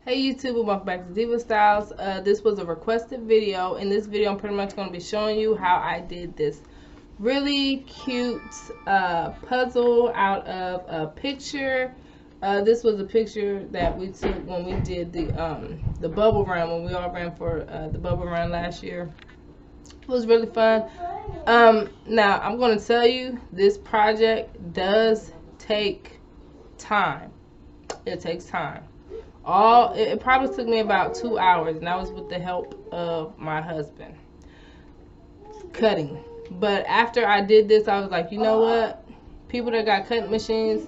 Hey YouTube, and welcome back to Diva Styles. This was a requested video. In this video, I'm pretty much going to be showing you how I did this really cute puzzle out of a picture. This was a picture that we took when we did the bubble run, when we all ran for the bubble run last year. It was really fun. Now, I'm going to tell you, this project does take time. It takes time. It probably took me about 2 hours, and that was with the help of my husband cutting. But after I did this, I was like, you know what, people that got cutting machines,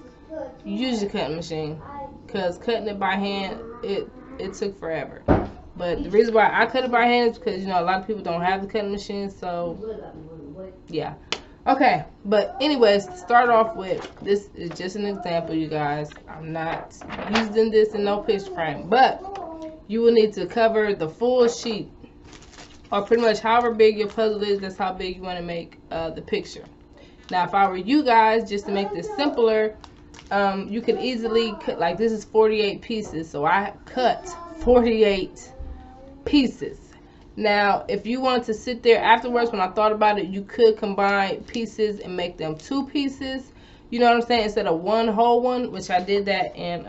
use your cutting machine, because cutting it by hand, it took forever. But the reason why I cut it by hand is because, you know, a lot of people don't have the cutting machine. So yeah. Okay, but anyways, to start off with, this is just an example, you guys. I'm not using this in no picture frame, but you will need to cover the full sheet, or pretty much however big your puzzle is, that's how big you want to make the picture. Now, if I were you guys, just to make this simpler, you could easily cut, like this is 48 pieces, so I cut 48 pieces. Now, if you want to sit there afterwards, when I thought about it, you could combine pieces and make them 2 pieces. You know what I'm saying? Instead of one whole one, which I did that in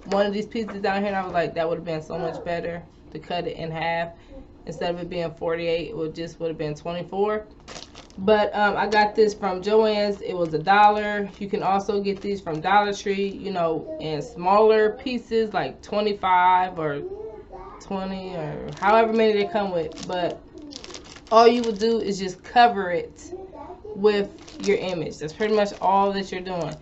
one of these pieces down here, and I was like, that would have been so much better to cut it in half. Instead of it being 48, it would have been 24. But I got this from Joann's. It was $1. You can also get these from Dollar Tree, you know, in smaller pieces, like 25 or 20 or however many they come with. But all you would do is just cover it with your image. That's pretty much all that you're doing.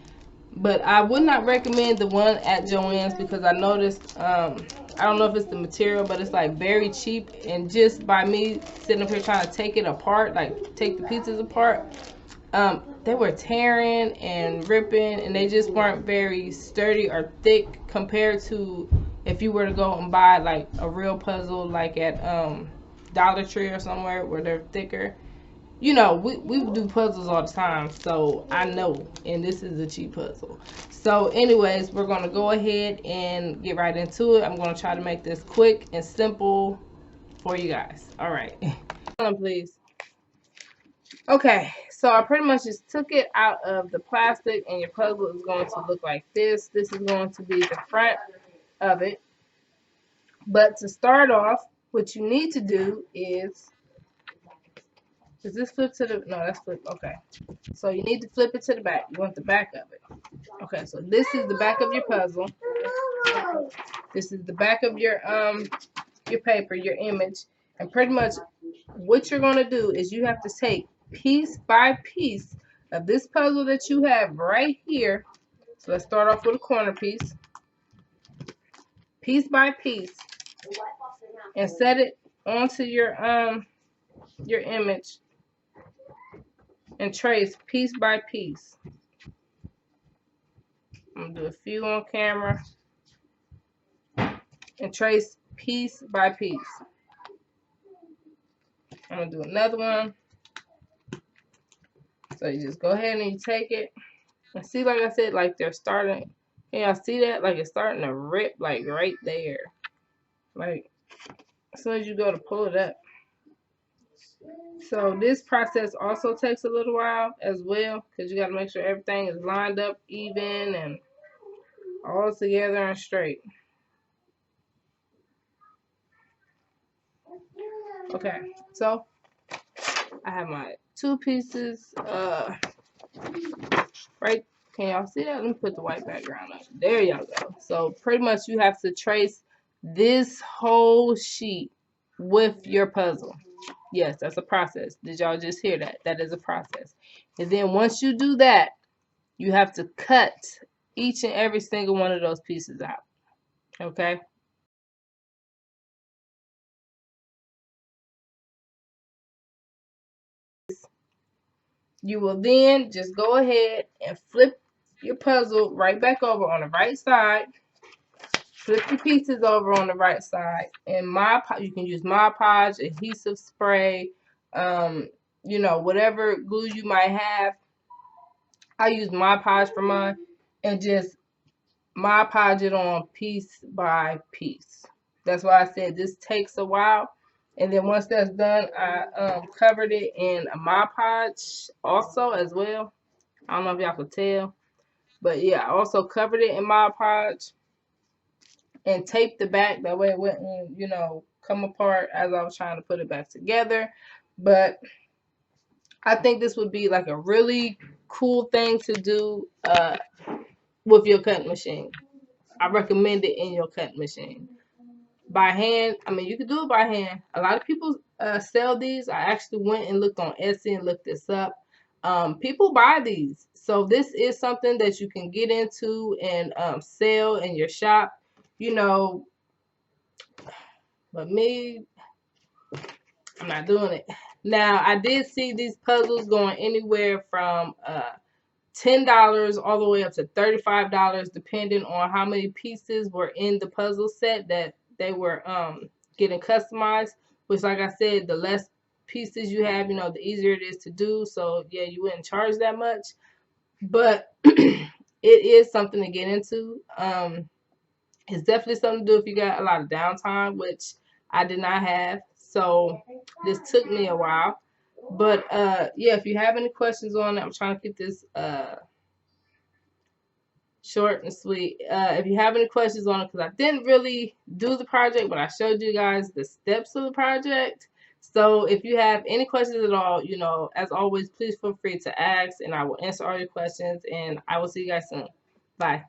But I would not recommend the one at Joann's, because I noticed I don't know if it's the material, but it's like very cheap, and just by me sitting up here trying to take it apart, like take the pieces apart, they were tearing and ripping, and they just weren't very sturdy or thick compared to if you were to go and buy like a real puzzle, like at Dollar Tree or somewhere where they're thicker. You know, we do puzzles all the time, so I know, and this is a cheap puzzle. So anyways, we're going to go ahead and get right into it. I'm going to try to make this quick and simple for you guys. All right. Please. Okay, so I pretty much just took it out of the plastic, and your puzzle is going to look like this. This is going to be the front of it. But to start off, what you need to do is this flip to the, no, that's flip, okay. So you need to flip it to the back. You want the back of it. Okay, so this is the back of your puzzle. This is the back of your paper, your image. And pretty much what you're gonna do is you have to take piece by piece of this puzzle that you have right here. So let's start off with a corner piece. Piece by piece. And set it onto your image. And trace piece by piece. I'm gonna do a few on camera. And trace piece by piece. I'm gonna do another one. So you just go ahead and you take it. And see, like I said, like they're starting. Can y'all see that? Like it's starting to rip, like right there. Like as soon as you go to pull it up. So this process also takes a little while as well, because you got to make sure everything is lined up even and all together and straight. Okay, so I have my 2 pieces right. Can y'all see that? Let me put the white background up. There y'all go. So pretty much you have to trace this whole sheet with your puzzle. Yes, that's a process. Did y'all just hear that? That is a process. And then once you do that, you have to cut each and every single one of those pieces out. Okay? You will then just go ahead and flip your puzzle right back over on the right side. Flip your pieces over on the right side, and you can use Mod Podge, adhesive spray, you know, whatever glue you might have. I use Mod Podge for mine, and just Mod Podge it on piece by piece. That's why I said this takes a while. And then once that's done, I covered it in a Mod Podge also as well. I don't know if y'all could tell, but yeah, I also covered it in Mod Podge and taped the back. That way it wouldn't, come apart as I was trying to put it back together. But I think this would be like a really cool thing to do with your cutting machine. I recommend it in your cutting machine. By hand, I mean, you can do it by hand. A lot of people sell these. I actually went and looked on Etsy and looked this up. People buy these. So this is something that you can get into and sell in your shop, you know, but me, I'm not doing it. Now, I did see these puzzles going anywhere from $10 all the way up to $35, depending on how many pieces were in the puzzle set that they were getting customized. Which, like I said, the less pieces you have, the easier it is to do. So yeah, you wouldn't charge that much, but it is something to get into. It's definitely something to do if you got a lot of downtime, which I did not have. So this took me a while. But yeah, if you have any questions on it, I'm trying to keep this short and sweet. If you have any questions on it, because I didn't really do the project, but I showed you guys the steps of the project. So if you have any questions at all, as always, please feel free to ask and I will answer all your questions, and I will see you guys soon. Bye.